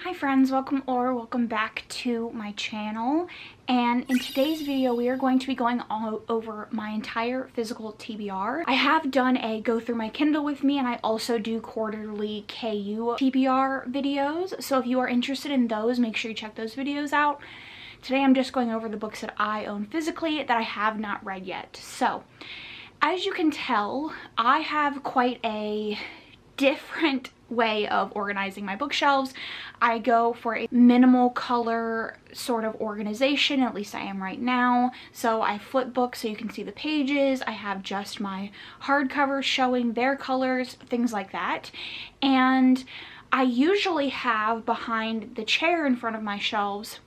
Hi friends, welcome back to my channel, and in today's video we are going to be going all over my entire physical TBR. I have done a go through my Kindle with me, and I also do quarterly KU TBR videos, so if you are interested in those, make sure you check those videos out. Today I'm just going over the books that I own physically that I have not read yet. So as you can tell, I have quite a different way of organizing my bookshelves. I go for a minimal color sort of organization, at least I am right now. So I flip books so you can see the pages. I have just my hardcovers showing their colors, things like that. And I usually have behind the chair in front of my shelves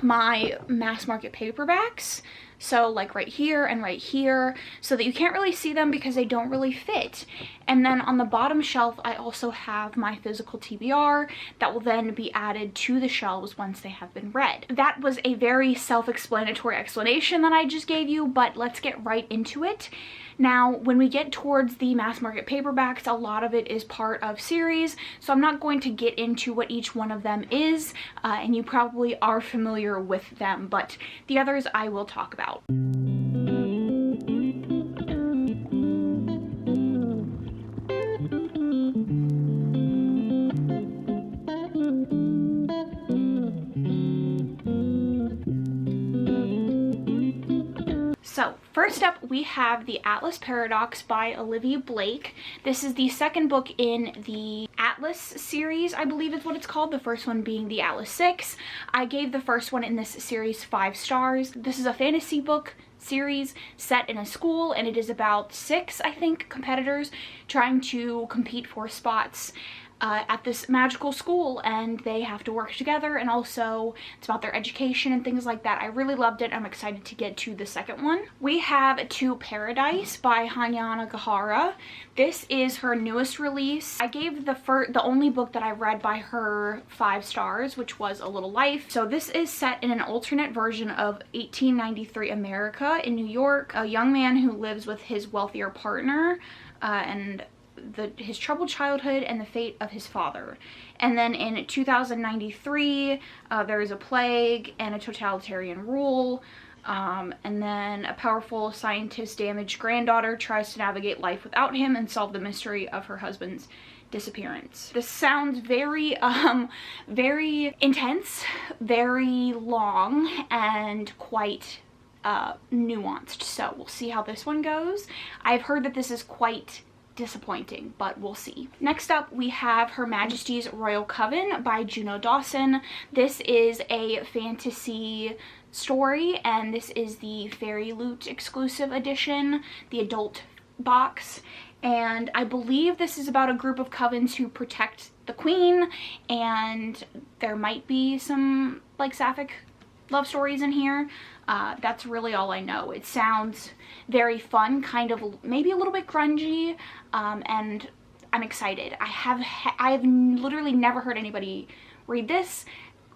my mass market paperbacks, so like right here and right here, so that you can't really see them because they don't really fit. And then on the bottom shelf I also have my physical TBR that will then be added to the shelves once they have been read. That was a very self-explanatory explanation that I just gave you, but let's get right into it. Now, when we get towards the mass market paperbacks, a lot of it is part of series, so I'm not going to get into what each one of them is, and you probably are familiar with them, but the others I will talk about. So first up, we have The Atlas Paradox by Olivia Blake. This is the second book in the Atlas series, I believe is what it's called, the first one being the Atlas 6. I gave the first one in this series 5 stars. This is a fantasy book series set in a school, and it is about 6, I think, competitors trying to compete for spots at this magical school, and they have to work together, and also it's about their education and things like that. I really loved it. I'm excited to get to the second one. We have To Paradise by Hanyana Gahara. This is her newest release. I gave the only book that I read by her 5 stars, which was A Little Life. So this is set in an alternate version of 1893 America in New York. A young man who lives with his wealthier partner and his troubled childhood and the fate of his father. And then in 2093 there is a plague and a totalitarian rule, and then a powerful scientist damaged granddaughter tries to navigate life without him and solve the mystery of her husband's disappearance. This sounds very very intense, very long, and quite nuanced, so we'll see how this one goes. I've heard that this is quite disappointing, but we'll see. Next up, we have Her Majesty's Royal Coven by Juno Dawson. This is a fantasy story, and this is the Fairy Loot exclusive edition, the adult box. And I believe this is about a group of covens who protect the queen, and there might be some like sapphic love stories in here. That's really all I know. It sounds very fun, kind of maybe a little bit grungy, and I'm excited. I've literally never heard anybody read this,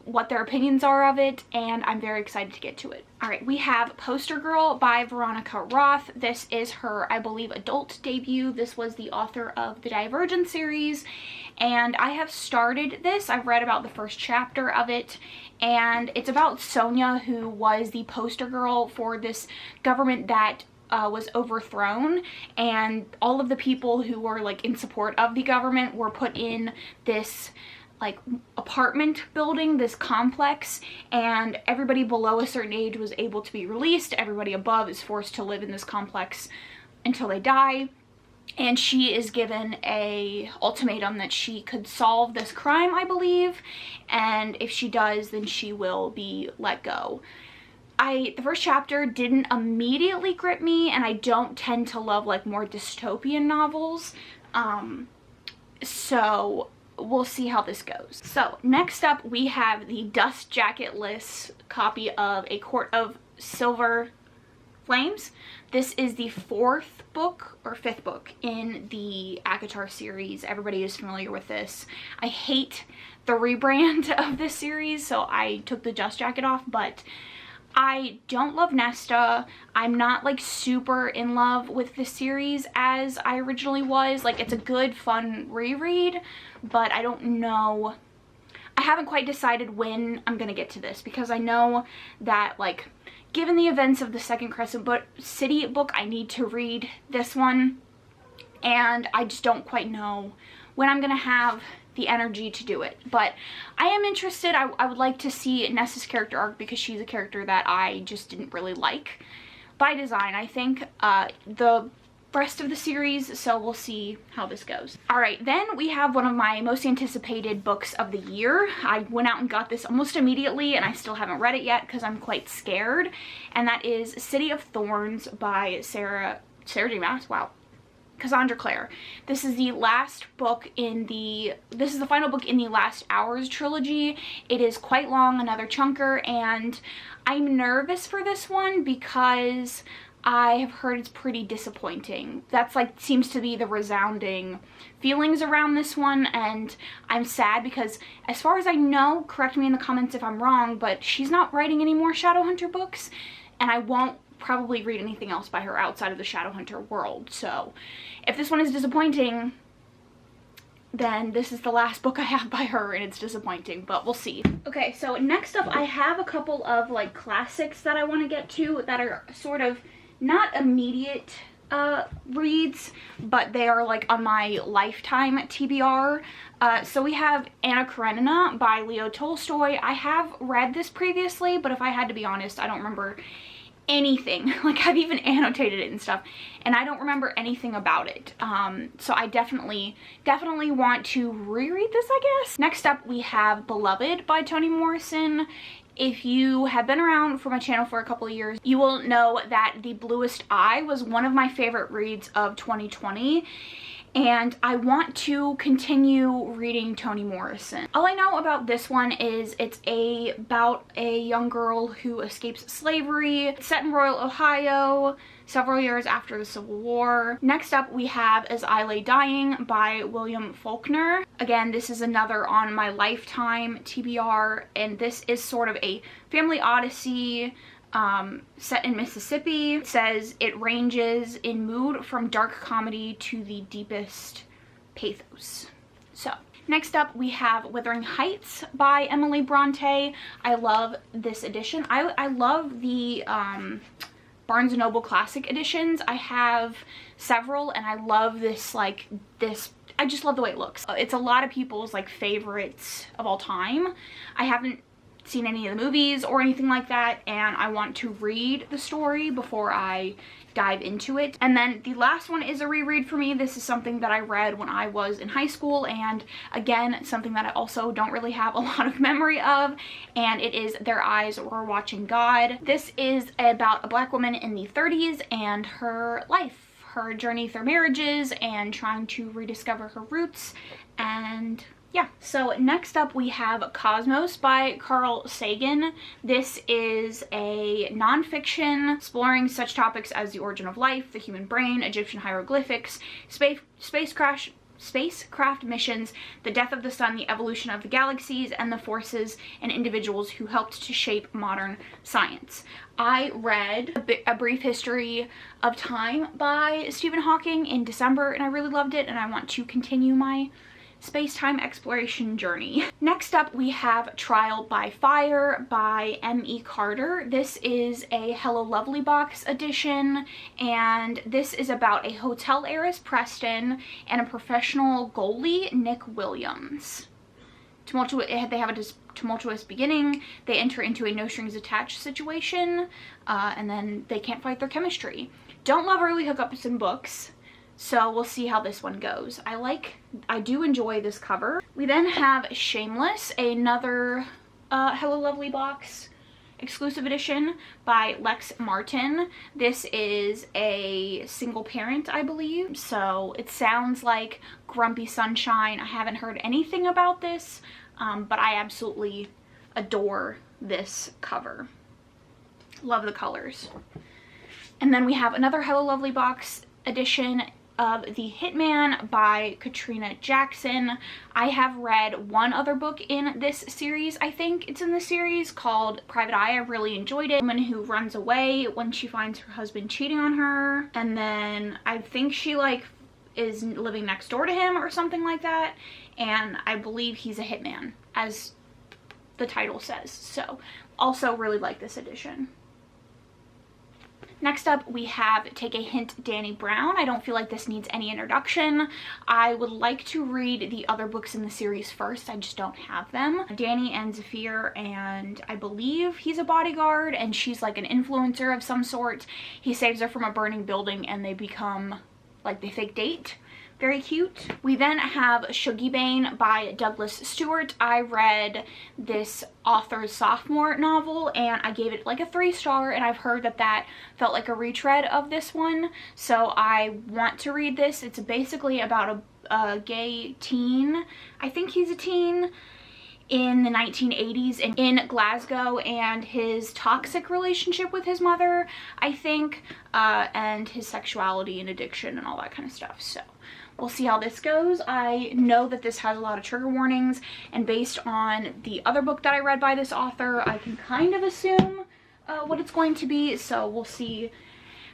what their opinions are of it, and I'm very excited to get to it. Alright, we have Poster Girl by Veronica Roth. This is her, I believe, adult debut. This was the author of the Divergent series, and I have started this. I've read about the first chapter of it, and it's about Sonia, who was the poster girl for this government that was overthrown, and all of the people who were like in support of the government were put in this like apartment building, this complex, and everybody below a certain age was able to be released. Everybody above is forced to live in this complex until they die, and she is given a ultimatum that she could solve this crime, I believe, and if she does, then she will be let go. The first chapter didn't immediately grip me, and I don't tend to love like more dystopian novels, so we'll see how this goes. So next up, we have the Dust Jacket-less copy of A Court of Silver Flames. This is the 4th book or 5th book in the ACOTAR series. Everybody is familiar with this. I hate the rebrand of this series, so I took the dust jacket off, but I don't love Nesta. I'm not like super in love with the series as I originally was. Like, it's a good, fun reread, but I don't know. I haven't quite decided when I'm gonna get to this, because I know that, like, given the events of the second Crescent City book, I need to read this one, and I just don't quite know when I'm gonna have the energy to do it. But I am interested. I would like to see Nessa's character arc, because she's a character that I just didn't really like by design, I think, the rest of the series, so we'll see how this goes. All right, then we have one of my most anticipated books of the year. I went out and got this almost immediately, and I still haven't read it yet because I'm quite scared, and that is City of Thorns by Sarah J. Maas. Wow. Cassandra Clare. This is the last book in the, this is the final book in the Last Hours trilogy. It is quite long, another chunker, and I'm nervous for this one because I have heard it's pretty disappointing. That's like, seems to be the resounding feelings around this one, and I'm sad because, as far as I know, correct me in the comments if I'm wrong, but she's not writing any more Shadowhunter books, and I won't probably read anything else by her outside of the Shadowhunter world. So if this one is disappointing, then this is the last book I have by her, and it's disappointing, but we'll see. Okay, so next up I have a couple of like classics that I want to get to that are sort of not immediate reads, but they are like on my lifetime TBR. So we have Anna Karenina by Leo Tolstoy. I have read this previously, but if I had to be honest, I don't remember anything. Like, I've even annotated it and stuff, and I don't remember anything about it. So I definitely want to reread this, I guess. Next up we have Beloved by Toni Morrison. If you have been around for my channel for a couple of years, you will know that The Bluest Eye was one of my favorite reads of 2020. And I want to continue reading Toni Morrison. All I know about this one is it's about a young girl who escapes slavery. It's set in Royal Ohio, several years after the Civil War. Next up we have As I Lay Dying by William Faulkner. Again, this is another on my lifetime TBR, and this is sort of a family odyssey set in Mississippi. It says it ranges in mood from dark comedy to the deepest pathos. So next up we have Wuthering Heights by Emily Bronte. I love this edition. I love the Barnes & Noble Classic editions. I have several, and I love this, like, this, I just love the way it looks. It's a lot of people's like favorites of all time. I haven't seen any of the movies or anything like that, and I want to read the story before I dive into it. And then the last one is a reread for me. This is something that I read when I was in high school, and again, something that I also don't really have a lot of memory of, and it is Their Eyes Were Watching God. This is about a Black woman in the 30s and her life, her journey through marriages and trying to rediscover her roots. And yeah, so next up we have Cosmos by Carl Sagan. This is a nonfiction exploring such topics as the origin of life, the human brain, Egyptian hieroglyphics, spacecraft missions, the death of the sun, the evolution of the galaxies, and the forces and individuals who helped to shape modern science. I read A Brief History of Time by Stephen Hawking in December, and I really loved it, and I want to continue my space-time exploration journey. Next up we have Trial by Fire by M.E. Carter. This is a Hello Lovely Box edition, and this is about a hotel heiress, Preston, and a professional goalie, Nick Williams. They have a tumultuous beginning. They enter into a no strings attached situation, and then they can't fight their chemistry. Don't love early hookups in books, so we'll see how this one goes. I do enjoy this cover. We then have Shameless, another Hello Lovely Box exclusive edition by Lex Martin. This is a single parent, I believe, so it sounds like Grumpy Sunshine. I haven't heard anything about this, but I absolutely adore this cover. Love the colors. And then we have another Hello Lovely Box edition of The Hitman by Katrina Jackson. I have read one other book in this series, I think it's in the series, called Private Eye. I really enjoyed it. A woman who runs away when she finds her husband cheating on her, and then I think she like is living next door to him or something like that, and I believe he's a hitman, as the title says. So also really like this edition. Next up, we have Take a Hint, Danny Brown. I don't feel like this needs any introduction. I would like to read the other books in the series first. I just don't have them. Danny and Zafir, and I believe he's a bodyguard and she's like an influencer of some sort. He saves her from a burning building and they become like, they fake date. Very cute. We then have Shuggie Bane by Douglas Stewart. I read this author's sophomore novel and I gave it like a 3-star, and I've heard that that felt like a retread of this one. So I want to read this. It's basically about a gay teen. I think he's a teen in the 1980s and in Glasgow, and his toxic relationship with his mother, I think, and his sexuality and addiction and all that kind of stuff. So we'll see how this goes. I know that this has a lot of trigger warnings, and based on the other book that I read by this author, I can kind of assume what it's going to be, so we'll see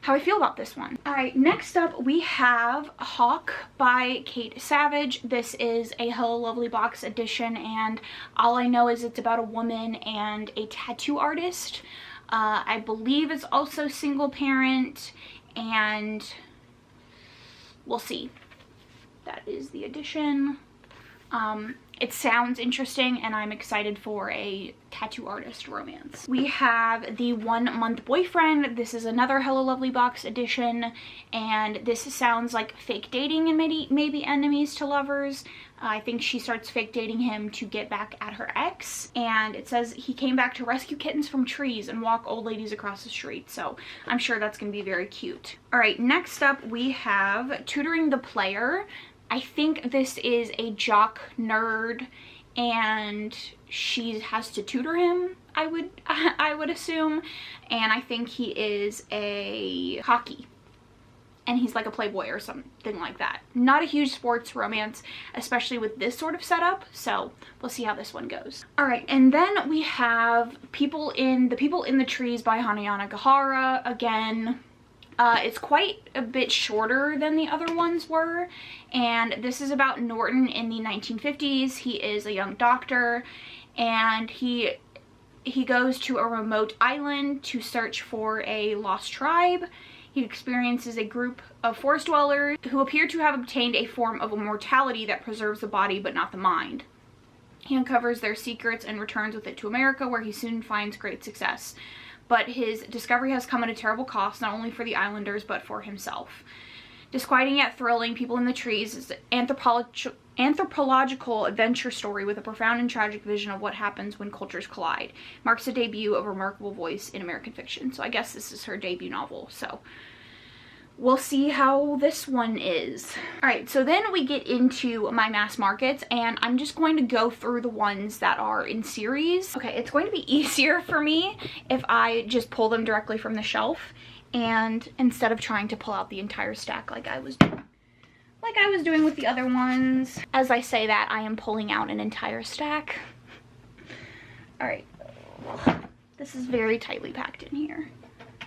how I feel about this one. Alright, next up we have Hawk by Kate Savage. This is a Hello Lovely box edition, and all I know is it's about a woman and a tattoo artist. I believe it's also single parent, and we'll see. That is the edition. It sounds interesting and I'm excited for a tattoo artist romance. We have The 1 Month Boyfriend. This is another Hello Lovely box edition, and this sounds like fake dating and maybe enemies to lovers. I think she starts fake dating him to get back at her ex, and it says he came back to rescue kittens from trees and walk old ladies across the street, so I'm sure that's gonna be very cute. Alright, next up we have Tutoring the Player. I think this is a jock nerd and she has to tutor him, I would assume, and I think he is a hockey and he's like a playboy or something like that. Not a huge sports romance, especially with this sort of setup, so we'll see how this one goes. Alright, and then we have The People in the Trees by Hanayana Gahara. Again, it's quite a bit shorter than the other ones were, and this is about Norton in the 1950s. He is a young doctor, and he goes to a remote island to search for a lost tribe. He experiences a group of forest dwellers who appear to have obtained a form of immortality that preserves the body but not the mind. He uncovers their secrets and returns with it to America, where he soon finds great success. But his discovery has come at a terrible cost, not only for the islanders, but for himself. Disquieting yet thrilling, People in the Trees is an anthropological adventure story with a profound and tragic vision of what happens when cultures collide. Marks the debut of a remarkable voice in American fiction. So I guess this is her debut novel, so we'll see how this one is. Alright, so then we get into my mass markets, and I'm just going to go through the ones that are in series. Okay, it's going to be easier for me if I just pull them directly from the shelf, and instead of trying to pull out the entire stack like I was doing with the other ones. As I say that, I am pulling out an entire stack. Alright, this is very tightly packed in here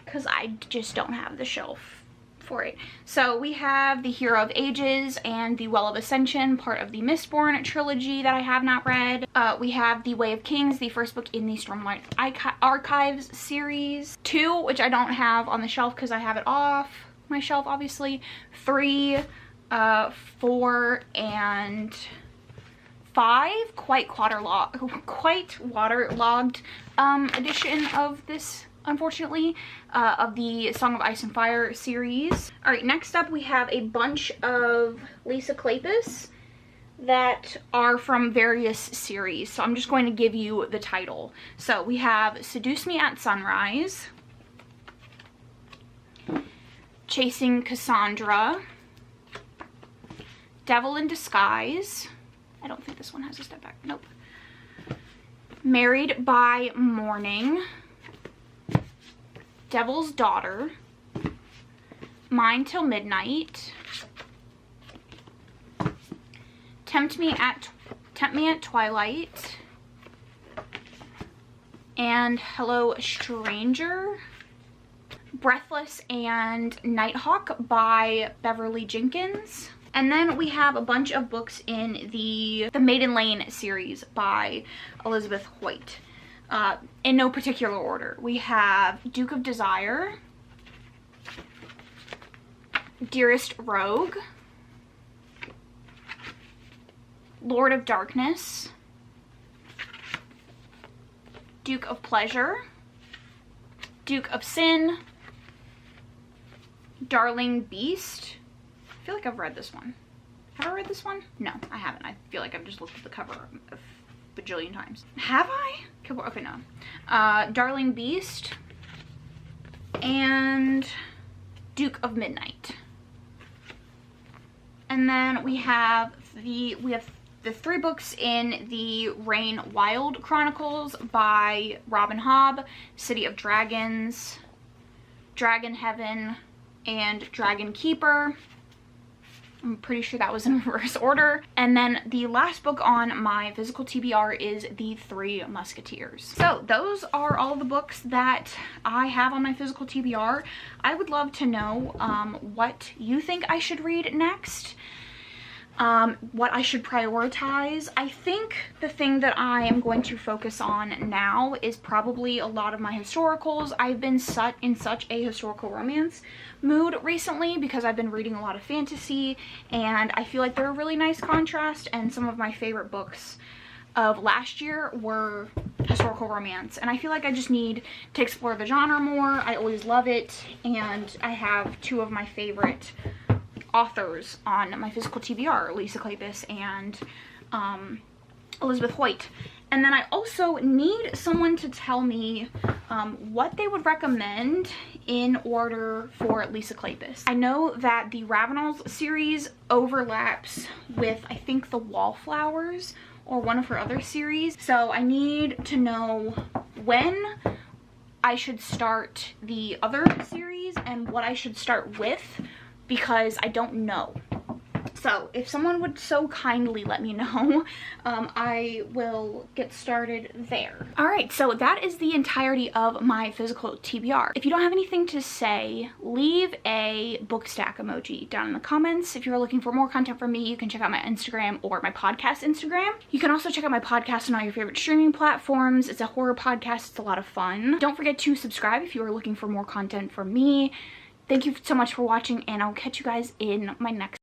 because I just don't have the shelf for it. So we have The Hero of Ages and The Well of Ascension, part of the Mistborn trilogy that I have not read. We have The Way of Kings, the first book in the Stormlight Archives series. 2, which I don't have on the shelf because I have it off my shelf, obviously. 3, 4, and 5, quite waterlogged edition of this, unfortunately, of the Song of Ice and Fire series. Alright, next up we have a bunch of Lisa Kleypas that are from various series, so I'm just going to give you the title. So we have Seduce Me at Sunrise, Chasing Cassandra, Devil in Disguise. I don't think this one has a step back. Nope. Married by Morning, Devil's Daughter, Mine Till Midnight, Tempt Me at Twilight, and Hello Stranger, Breathless and Nighthawk by Beverly Jenkins. And then we have a bunch of books in the Maiden Lane series by Elizabeth Hoyt. In no particular order. We have Duke of Desire, Dearest Rogue, Lord of Darkness, Duke of Pleasure, Duke of Sin, Darling Beast. I feel like I've read this one. Have I read this one? No, I haven't. I feel like I've just looked at the cover a bajillion times. Have I? Okay, no. Darling Beast and Duke of Midnight. And then we have the 3 books in the Rain Wild Chronicles by Robin Hobb: City of Dragons, Dragon Heaven, and Dragon Keeper. I'm pretty sure that was in reverse order. And then the last book on my physical TBR is The Three Musketeers. So those are all the books that I have on my physical TBR. I would love to know what you think I should read next. What I should prioritize. I think the thing that I am going to focus on now is probably a lot of my historicals. I've been in such a historical romance mood recently because I've been reading a lot of fantasy, and I feel like they're a really nice contrast, and some of my favorite books of last year were historical romance, and I feel like I just need to explore the genre more. I always love it, and I have 2 of my favorite authors on my physical TBR, Lisa Kleypas and Elizabeth Hoyt. And then I also need someone to tell me what they would recommend in order for Lisa Kleypas. I know that the Ravenels series overlaps with, I think, the Wallflowers or one of her other series. So I need to know when I should start the other series and what I should start with, because I don't know. So if someone would so kindly let me know, I will get started there. All right, so that is the entirety of my physical TBR. If you don't have anything to say, leave a book stack emoji down in the comments. If you're looking for more content from me, you can check out my Instagram or my podcast Instagram. You can also check out my podcast on all your favorite streaming platforms. It's a horror podcast. It's a lot of fun. Don't forget to subscribe if you are looking for more content from me. Thank you so much for watching, and I'll catch you guys in my next